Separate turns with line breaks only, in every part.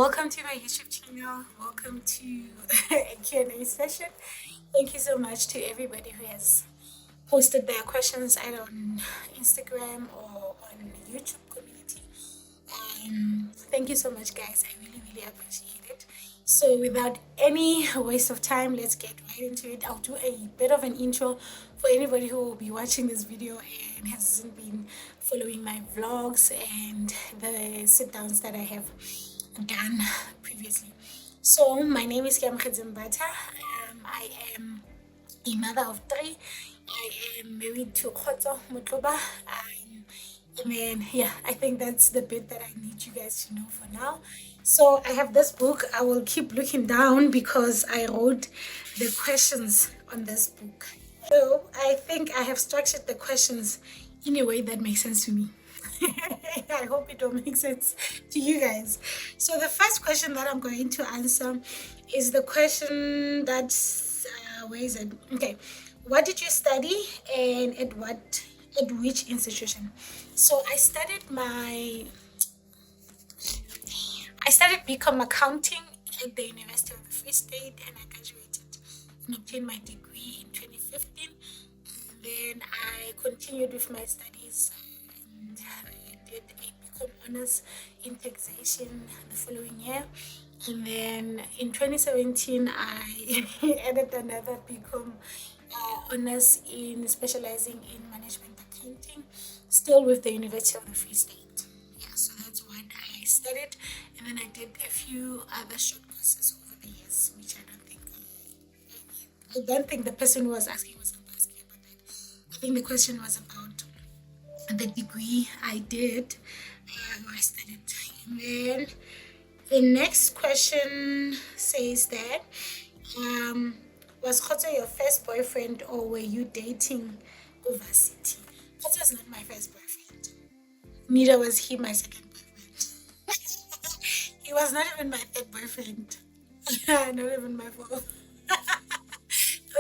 welcome to my YouTube channel. Welcome to a Q&A session. Thank you so much to everybody who has posted their questions either on Instagram or on YouTube community. Thank you so much, guys. I really, really appreciate it. So without any waste of time, let's get right into it. I'll do a bit of an intro for anybody who will be watching this video and hasn't been following my vlogs and the sit downs that I have done previously. So my name is Zimbata. I am a mother of three. I am married to Khotso Mutloba. And then, yeah, I think that's the bit that I need you guys to know for now. So I have this book. I will keep looking down because I wrote the questions on this book. So I think I have structured the questions in a way that makes sense to me. I hope it will make sense to you guys. So the first question that I'm going to answer is the question that's where is it? Okay, what did you study and at which institution? So I studied BCom accounting at the University of the Free State, and I graduated and obtained my degree in 2015. And then I continued with my studies and I did a BCom honors in taxation the following year. And then in 2017, I added another BCom honors in specializing in management accounting, still with the University of the Free State. Yeah, so that's what I studied. And then I did a few other short courses over the years, which I don't think the person who was asking was asking about that. I think the question was about the degree I did, I studied. And then the next question says that, was Khotso your first boyfriend or were you dating overseas? Khotso is not my first boyfriend. Neither was he my second boyfriend. He was not even my third boyfriend. Not even my fourth.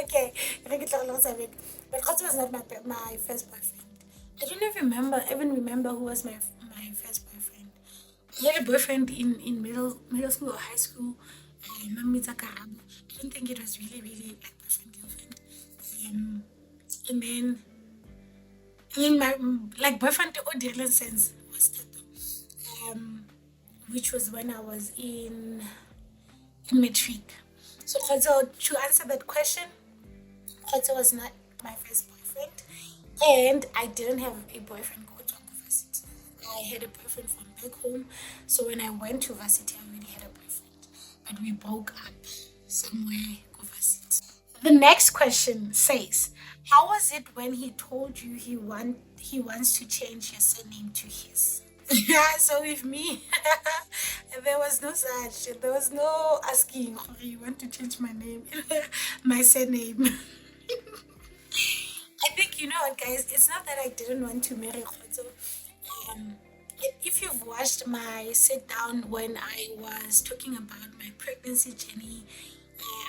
Okay, but Khotso was not my first boyfriend. I don't even remember who was my first boyfriend. I had a boyfriend in middle school or high school. I don't think it was really like boyfriend girlfriend. And then my like boyfriend or dealing sense was Tato, which was when I was in matric. So Khotso, to answer that question, Khotso was not my first boyfriend, and I didn't have a boyfriend go to university. I had a boyfriend from back home, so when I went to varsity, I already had a boyfriend, but we broke up somewhere varsity. The next question says, how was it when he told you he wants to change your surname to his? So with me, there was no such. There was no asking, okay, you want to change my name, my surname. I think, you know what, guys, it's not that I didn't want to marry Khotso. If you've watched my sit down when I was talking about my pregnancy journey,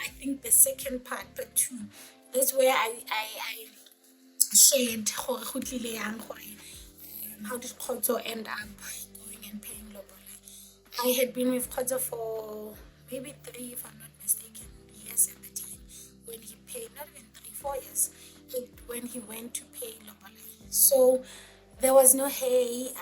I think the second part, part 2, that's where I shared how did Khotso end up going and paying lobola. I had been with Khotso for maybe 3, if I'm not mistaken, years at the time when he paid, not even 3, 4 years, when he went to pay lobola. So there was no, hey,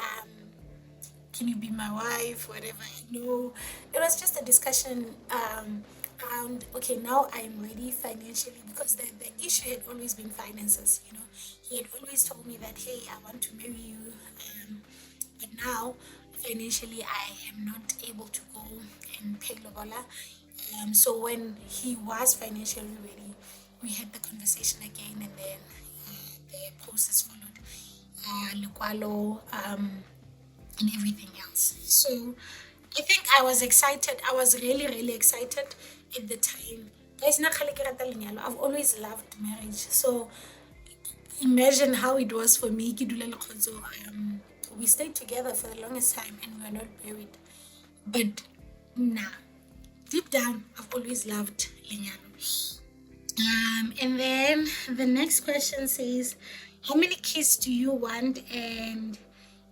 can you be my wife, whatever. No, it was just a discussion around, okay, now I'm ready financially, because the issue had always been finances. He had always told me that, hey, I want to marry you, but now financially I am not able to go and pay lobola. So when he was financially ready, we had the conversation again, and then the process followed, lekwalo, and everything else. So I think I was excited. I was really excited at the time. Guys, I've always loved marriage. So imagine how it was for me. We stayed together for the longest time and we were not married. But nah, deep down, I've always loved lenyalo. And then the next question says, how many kids do you want, and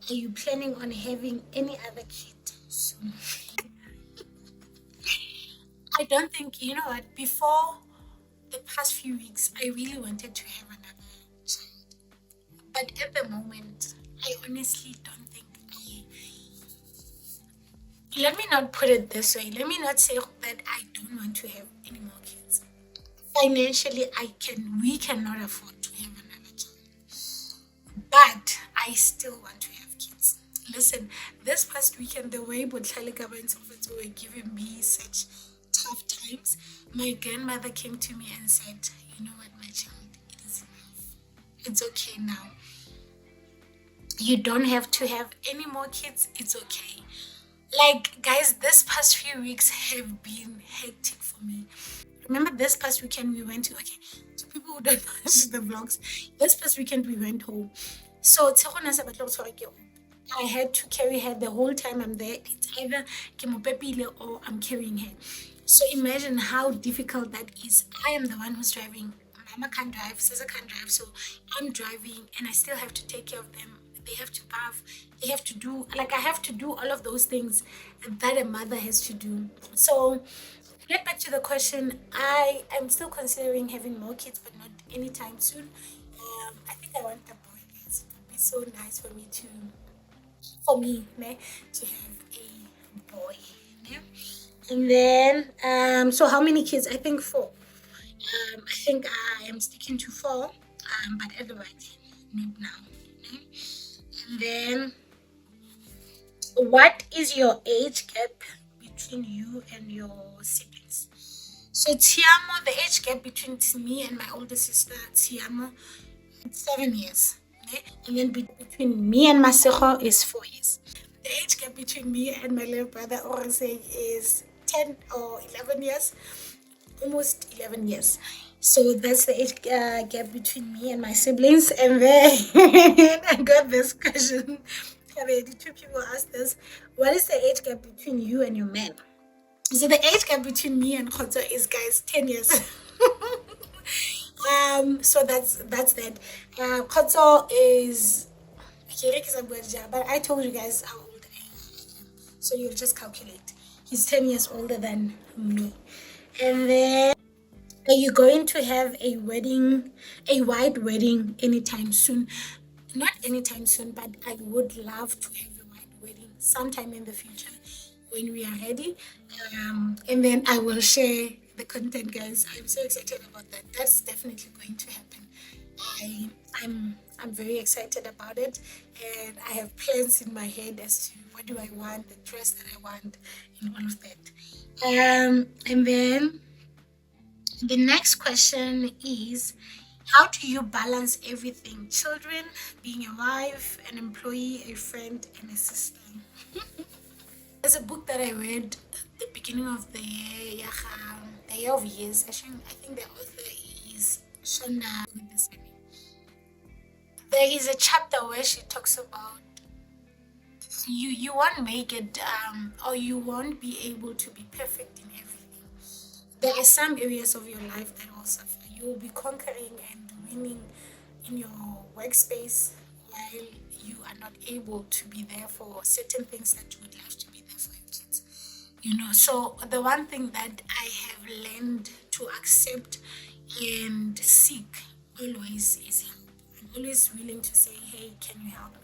are you planning on having any other kid soon? I don't think, you know what, before the past few weeks, I really wanted to have another child. But at the moment, I honestly don't think I. Let me not put it this way. Let me not say that I don't want to have any more kids. Financially, we cannot afford to have another child. But I still want to have kids. Listen, this past weekend, the way Botlhale government officers were giving me such tough times, my grandmother came to me and said, "You know what, my child, it is enough. It's okay now. You don't have to have any more kids. It's okay." Like, guys, this past few weeks have been hectic for me. Remember this past weekend we went to, okay, to people who don't watch the vlogs, this past weekend we went home. So Tshego sa batla go tshwara ke ope. I had to carry her the whole time I'm there. It's either ke mo pepile or I'm carrying her. So imagine how difficult that is. I am the one who's driving. Mama can't drive, Caesar can't drive, so I'm driving and I still have to take care of them. They have to bath, they have to do, like, I have to do all of those things that a mother has to do. So get back to the question, I am still considering having more kids, but not anytime soon. I think I want a boy, guys. It would be so nice for me, ne, to have a boy. Ne? And then, so how many kids? I think four. I think I am sticking to four, but otherwise, not now. Ne? And then, what is your age gap between you and your siblings? So Tiamo, the age gap between me and my older sister Tiamo, it's 7 years. Okay? And then between me and Masego is 4 years. The age gap between me and my little brother Orse is 10 or 11 years, almost 11 years. So that's the age gap between me and my siblings. And then I got this question. Already, two people asked this. What is the age gap between you and your man? So the age gap between me and Khotso is, guys, 10 years. So that's that. Khotso is, but I told you guys how old I am. So you'll just calculate. He's 10 years older than me. And then, are you going to have a wedding, a white wedding anytime soon? Not anytime soon, but I would love to have a white wedding sometime in the future when we are ready. And then I will share the content, guys. I'm so excited about that. That's definitely going to happen. I'm very excited about it, and I have plans in my head as to what do I want, the dress that I want, and all of that. And then the next question is, how do you balance everything? Children, being a wife, an employee, a friend, and a sister. There's a book that I read at the beginning of the year, the year of years. Actually, I think the author is Shona. There is a chapter where she talks about you won't make it, or you won't be able to be perfect in everything. There are some areas of your life that will suffer. You will be conquering and winning in your workspace while you are not able to be there for certain things that you would love to be there for your kids. So the one thing that I have learned to accept and seek always is help. I'm always willing to say, hey, can you help me?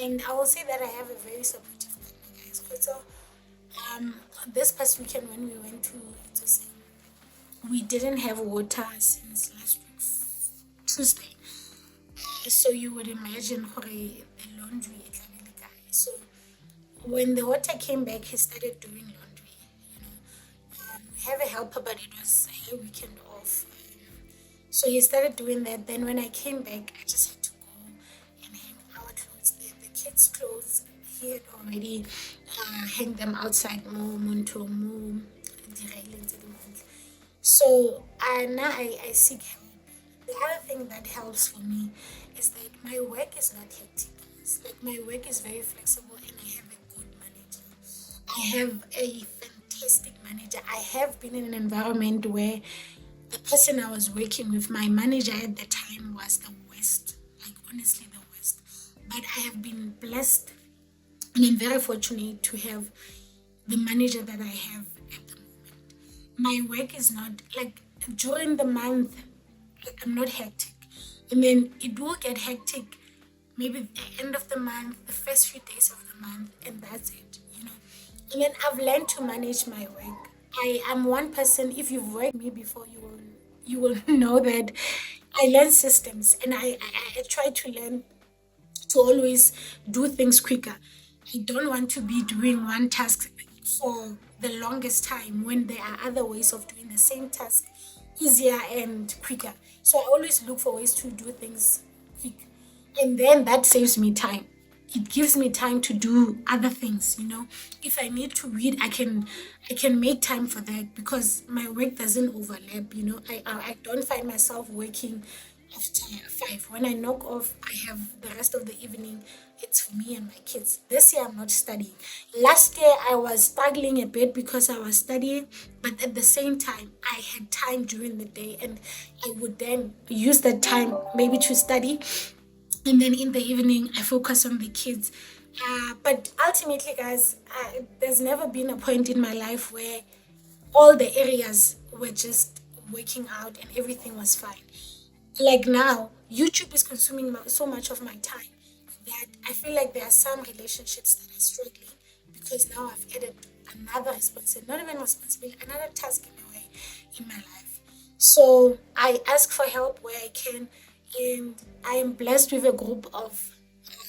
And I will say that I have a very supportive partner, guys. So, this past weekend when we went to Itosen, we didn't have water since last week, Tuesday. So you would imagine the laundry. So when the water came back, he started doing laundry. We have a helper, but it was a weekend off. So he started doing that. Then when I came back, I just had to go and hang our clothes. The kids' clothes, he had already hang them outside more, monto, more, so now I seek help. The other thing that helps for me is that my work is not hectic. It's like my work is very flexible and I have a good manager. I have a fantastic manager. I have been in an environment where the person I was working with, my manager at the time, was the worst. Like, honestly, the worst. But I have been blessed and I'm very fortunate to have the manager that I have at the moment. my work is not like during the month, I'm not hectic. And then it will get hectic maybe at the end of the month, the first few days of the month, and that's it, you know. And then I've learned to manage my work. I am one person, if you've worked with me before, you will know that I learn systems, and I try to learn to always do things quicker. I don't want to be doing one task for the longest time when there are other ways of doing the same task easier and quicker. So I always look for ways to do things quick. And then that saves me time. It gives me time to do other things, you know. If I need to read, I can make time for that because my work doesn't overlap, you know. I don't find myself working after 5. When I knock off, I have the rest of the evening. It's for me and my kids. This year, I'm not studying. Last year, I was struggling a bit because I was studying, but at the same time, I had time during the day, and I would then use that time maybe to study, and then in the evening, I focus on the kids. But ultimately, guys, there's never been a point in my life where all the areas were just working out and everything was fine. Like now, YouTube is consuming so much of my time that I feel like there are some relationships that are struggling because now I've added another responsibility, not even responsibility, another task in a way in my life. So I ask for help where I can, and I am blessed with a group of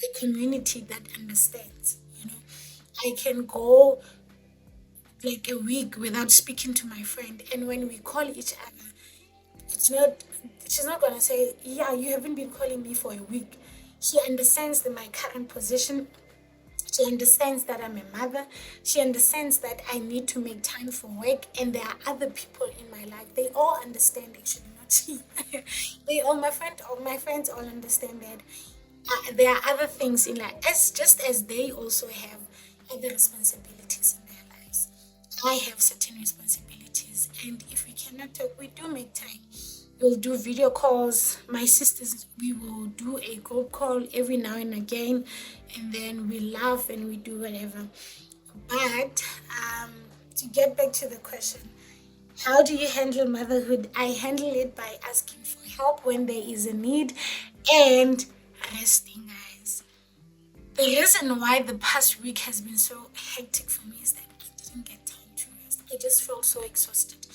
a community that understands. You know, I can go like a week without speaking to my friend, and when we call each other, it's not she's not gonna say, yeah, you haven't been calling me for a week. She understands my current position. She understands that I'm a mother. She understands that I need to make time for work, and there are other people in my life. They all understand, actually, not she. They all my friends all understand that there are other things in life, as just as they also have other responsibilities in their lives. I have certain responsibilities, and if we cannot talk, we do make time. We'll do video calls. My sisters, we will do a group call every now and again, and then we laugh and we do whatever. But to get back to the question, how do you handle motherhood? I handle it by asking for help when there is a need and resting, guys. The reason why the past week has been so hectic for me is that I didn't get time to rest. I just felt so exhausted.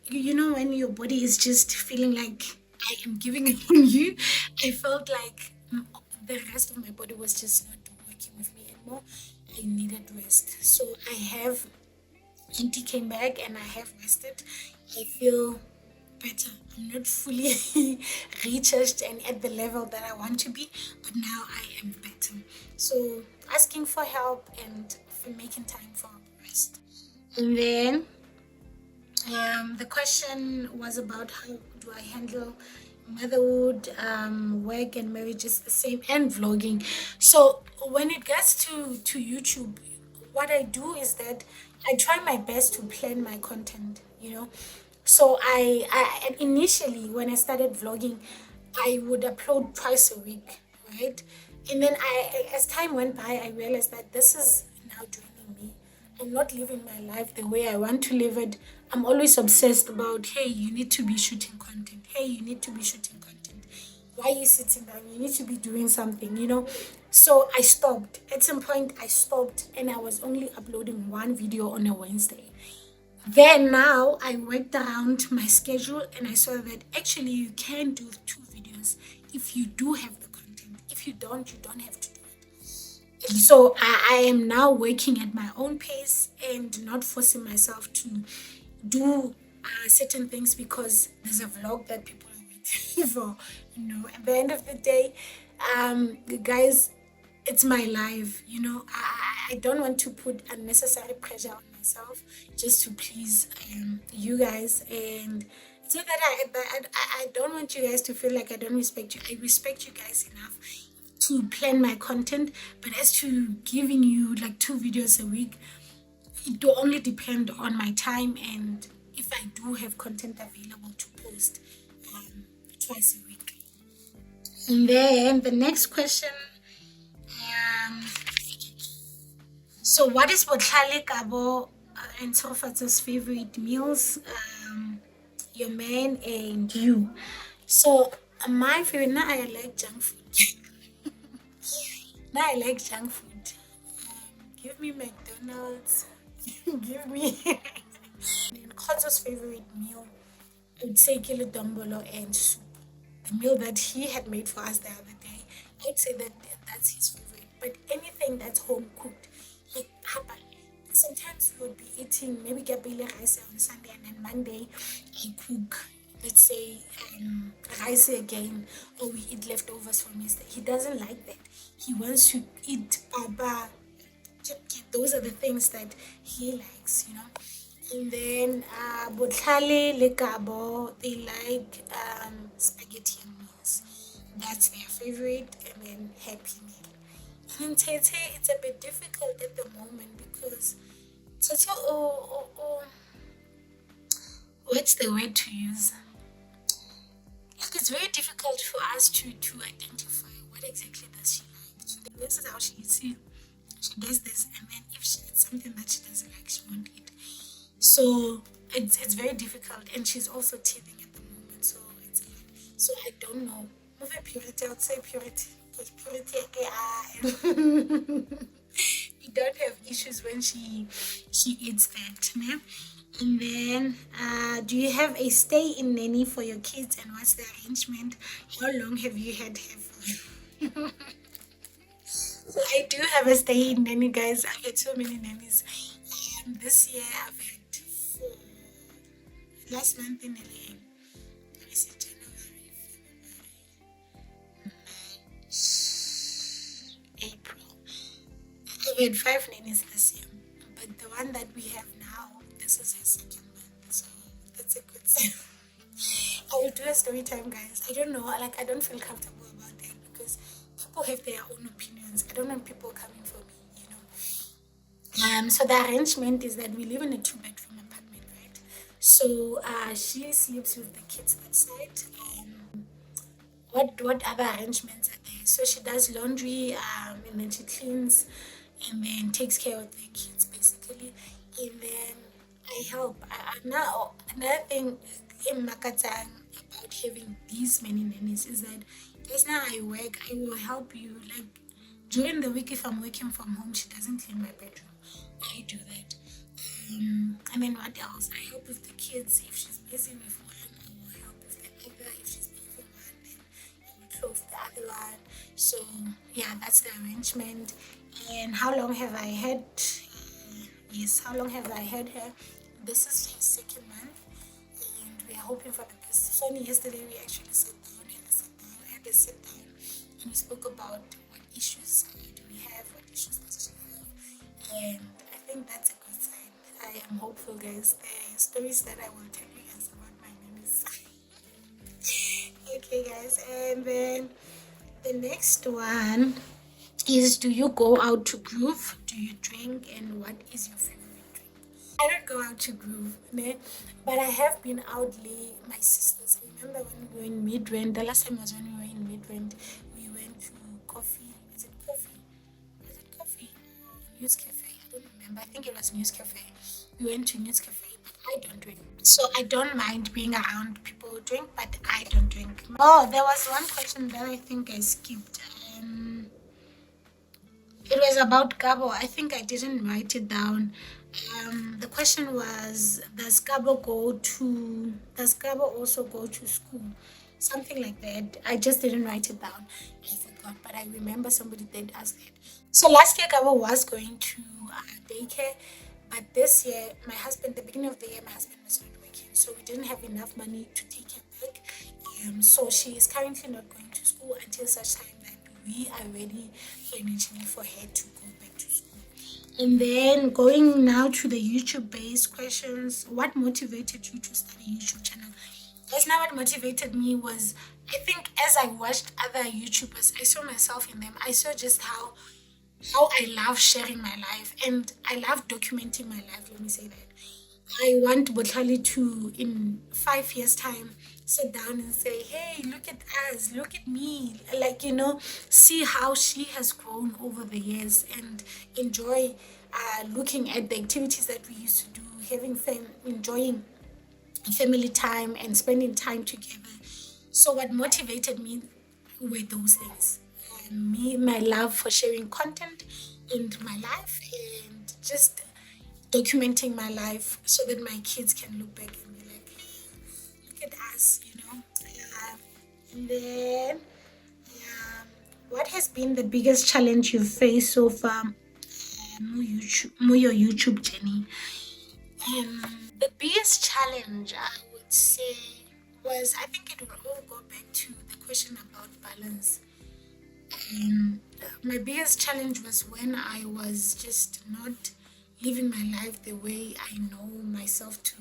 You know, when your body is just feeling like I am giving up on you, I felt like the rest of my body was just not working with me anymore. I needed rest. So I have, Auntie came back and I have rested. I feel better. I'm not fully recharged and at the level that I want to be, but now I am better. So asking for help and for making time for rest. And then the question was about how do I handle motherhood, work and marriage is the same, and vlogging. So when it gets to YouTube, what I do is that I try my best to plan my content, you know. So I initially when I started vlogging, I would upload twice a week, right? And then as time went by, I realized that this is now draining me. I'm not living my life the way I want to live it. I'm always obsessed about, hey, you need to be shooting content. Hey, you need to be shooting content. Why are you sitting down? You need to be doing something, you know? So I stopped. At some point, I stopped and I was only uploading one video on a Wednesday. Then now I worked around my schedule and I saw that actually you can do 2 videos if you do have the content. If you don't have to do it. So I am now working at my own pace and not forcing myself to do certain things because there's a vlog that people are waiting for. You know, at the end of the day, guys, it's my life. You know, I don't want to put unnecessary pressure on myself just to please you guys. And it's not that I don't want you guys to feel like I don't respect you. I respect you guys enough to plan my content, but as to giving you like 2 videos a week, it will only depend on my time and if I do have content available to post twice a week. And then the next question, so what is botlhale kabo and Sofat's favorite meals, your man and you. So my favorite, now I like junk food. Now I like junk food. Give me McDonald's. Give me. And Kotso's favorite meal, I would say kilo dombolo and soup. The meal that he had made for us the other day, I'd say that that's his favorite. But anything that's home cooked, like papa. Sometimes we would be eating maybe gabile rice on Sunday and then Monday I cook, let's say, rice again, or we eat leftovers from yesterday. He doesn't like that. He wants to eat papa. Those are the things that he likes, you know. And then Botlhale le Kabo, they like spaghetti and meals. That's their favorite, and then Happy Meal. And Tete, it's a bit difficult at the moment because Tete, what's the word to use? Like it's very difficult for us to identify what exactly does she like. So this is how she eats it. She does this, and then if she eats something that she doesn't like, she won't eat. So it's very difficult, and she's also teething at the moment, so it's hard. So I don't know. Move purity, I would say purity, because purity, we don't have issues when she eats that. Yeah? And then, do you have a stay in nanny for your kids, and what's the arrangement? How long have you had her for? So I do have a stay in nanny, guys. I've had so many nannies. This year I've had 4. Last month in LA, let me see, January, February, March, April. I've had 5 nannies this year, but the one that we have now, this is her 2nd month, so that's a good sign. I will do a story time, guys. I don't know, like I don't feel comfortable about that because people have their own opinions. I don't want people coming for me, you know. So the arrangement is that we live in a 2-bedroom apartment, right? So she sleeps with the kids that side. What other arrangements are there? So she does laundry, and then she cleans, and then takes care of the kids basically, and then I help. Now another thing in Makatang about having these many nannies is that guys, now I work, I will help you. Like during the week, if I'm working from home, she doesn't clean my bedroom. I do that. And then what else? I help with the kids. If she's busy with one, I will help with the other. If she's busy with one, then I will close the other one. So yeah, that's the arrangement. And how long have I had? Yes, how long have I had her? This is her 2nd month, and we are hoping for the best. Funny, yesterday we actually sat down, had a sit down, and we spoke about what issues do we have, what issues does she have, and I think that's a good sign. I am hopeful, guys. There are stories that I will tell you guys about my nannies. Okay, guys, and then the next one is, do you go out to groove? Do you drink? And what is your favorite drink? I don't go out to groove, ne? But I have been out lately. My sisters, I remember when we were in Midrand, the last time was when we were in Midrand, we went to coffee. Is it coffee? Was it coffee? News Cafe. I don't remember. I think it was News Cafe. We went to News Cafe, but I don't drink. So I don't mind being around people who drink, but I don't drink. Oh, there was one question that I think I skipped. It was about Gabo. I think I didn't write it down. The question was, does Gabo also go to school? Something like that. I just didn't write it down. I forgot, but I remember somebody did ask that. So last year Gabo was going to daycare, but this year the beginning of the year, my husband was not working, so we didn't have enough money to take her back. So she is currently not going to school until such time that we are ready financially for her to go back to school. And then going now to the YouTube-based questions, what motivated you to start a YouTube channel? That's not what motivated me. Was, I think, as I watched other YouTubers, I saw myself in them. I saw just how I love sharing my life, and I love documenting my life. Let me say that. I want Botlhale to, in 5 years' time, sit down and say, hey, look at us, look at me. Like, see how she has grown over the years and enjoy looking at the activities that we used to do, having fun, enjoying family time and spending time together. So what motivated me were those things. Me, my love for sharing content in my life and just documenting my life so that my kids can look back and be like, "Hey, look at us, you know." And then, what has been the biggest challenge you've faced so far, your YouTube journey? The biggest challenge I would say was, I think it will all go back to the question about balance. My biggest challenge was when I was just not living my life the way I know myself to,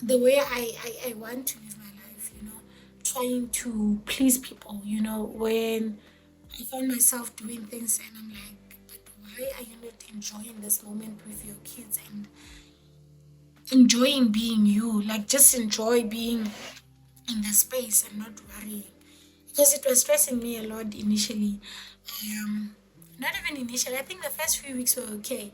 the way I want to live my life, you know, trying to please people, you know, when I found myself doing things and I'm like, but why are you not enjoying this moment with your kids and enjoying being you? Like, just enjoy being in the space and not worrying. Because it was stressing me a lot initially. Not even initially, I think the first few weeks were okay.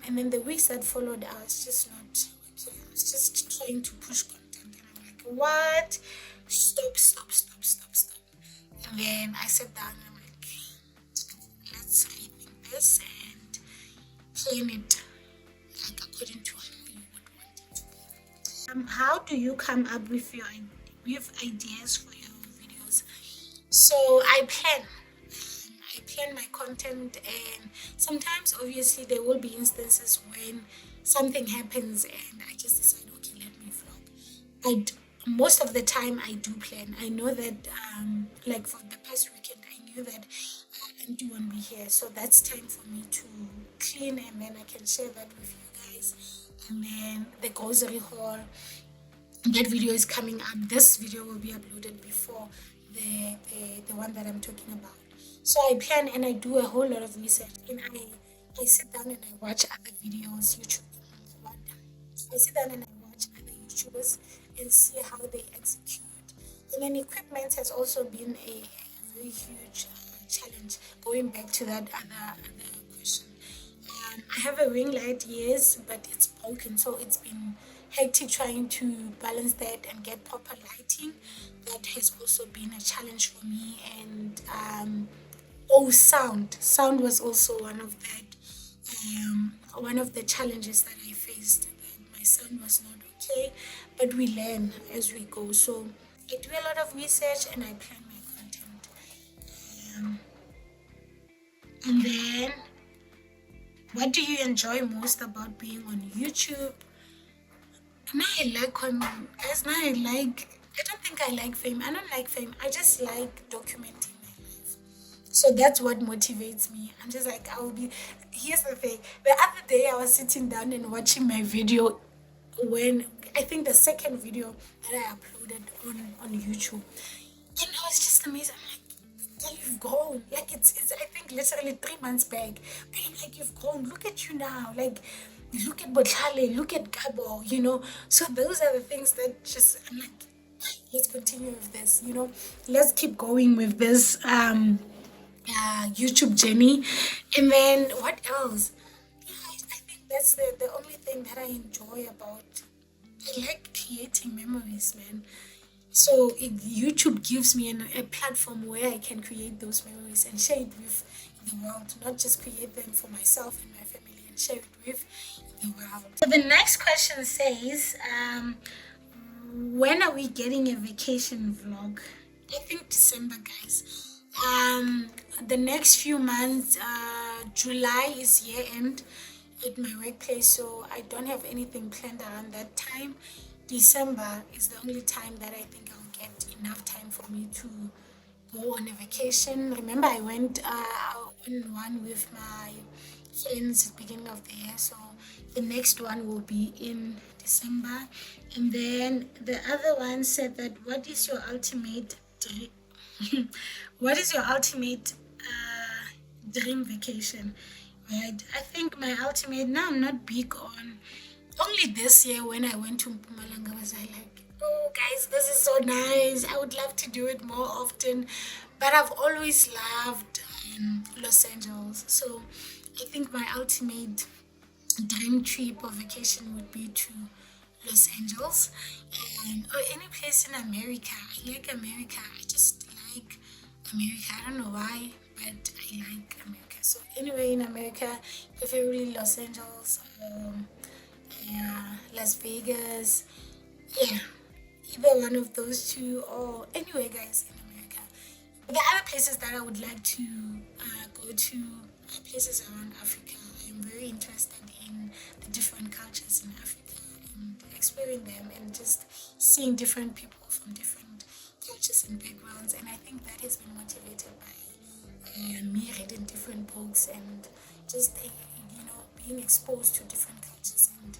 And then the weeks that followed, I was just not okay. I was just trying to push content. And I'm like, what? Stop, stop, stop, stop, stop. And then I sat down and I'm like, let's rethink this and plan it like according to how you would want it to be. How do you come up with your ideas for your videos? So I plan. I plan my content, and sometimes obviously there will be instances when something happens and I just decide, okay, let me vlog. Most of the time I do plan. I know that like for the past weekend I knew that Auntie won't be here, so that's time for me to clean and then I can share that with you guys. And then the grocery haul, that video is coming up. This video will be uploaded before the one that I'm talking about. So I plan and I do a whole lot of research, and I sit down and I watch other videos, YouTube. I sit down and I watch other YouTubers and see how they execute. And then equipment has also been a very huge challenge. Going back to that other question, I have a ring light, yes, but it's broken, so it's been hectic trying to balance that and get proper lighting. That has also been a challenge for me. And sound was also one of the challenges that I faced. That my sound was not okay, but we learn as we go. So I do a lot of research and I plan my content. And then, what do you enjoy most about being on YouTube? Now I like guys. I don't think I like fame. I don't like fame. I just like documenting my life. So that's what motivates me. I'm just like, here's the thing. The other day I was sitting down and watching my video, when I think the second video that I uploaded on YouTube. And I was just amazed. I'm like, girl, you've grown. Like, it's I think literally 3 months back. But I'm like, you've grown. Look at you now. Like, look at Botlhale, look at Gabo, you know. So those are the things that just, I'm like, let's continue with this, you know. Let's keep going with this YouTube journey. And then what else? Yeah, I think that's the only thing that I enjoy about. I like creating memories, man. So YouTube gives me a platform where I can create those memories and share it with the world, not just create them for myself and my family and share it with the world. So the next question says, when are we getting a vacation vlog? I think December, guys. The next few months, July is year end at my workplace, so I don't have anything planned around that time. December is the only time that I think I'll get enough time for me to go on a vacation. Remember, I went on one with my friends at the beginning of the year, so the next one will be in December. And then the other one said that, what is your ultimate dream? What is your ultimate dream vacation? Right, I think my ultimate, now I'm not big on, only this year when I went to Mpumalanga was I like, oh guys, this is so nice, I would love to do it more often. But I've always loved Los Angeles, so I think my ultimate dream trip or vacation would be to Los Angeles or any place in America. I like America. I just like America. I don't know why, but I like America. So anyway, in America, preferably Los Angeles, Las Vegas. Yeah, either one of those two, or anywhere, guys, in America. The other places that I would like to go to are places around Africa. I'm very interested in the different cultures in Africa and exploring them and just seeing different people from different cultures and backgrounds. And I think that has been motivated by me reading different books and just, being exposed to different cultures and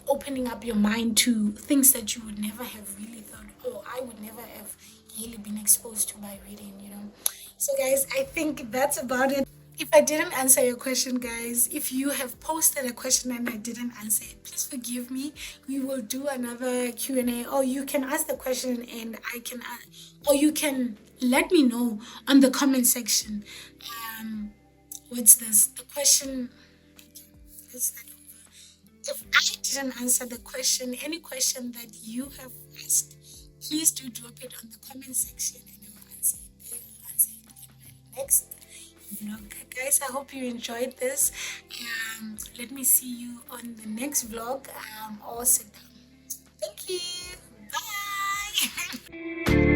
opening up your mind to things that you would never have really thought, oh, I would never have really been exposed to by reading. So, guys, I think that's about it. If I didn't answer your question, guys, if you have posted a question and I didn't answer it, please forgive me. We will do another Q&A, or you can ask the question and I can, or you can let me know on the comment section. What's this? The question. Let's start over. If I didn't answer the question, any question that you have asked, please do drop it on the comment section and I will answer it there or answer it in my next vlog. Guys, I hope you enjoyed this. Let me see you on the next vlog or sit down. Thank you. Bye.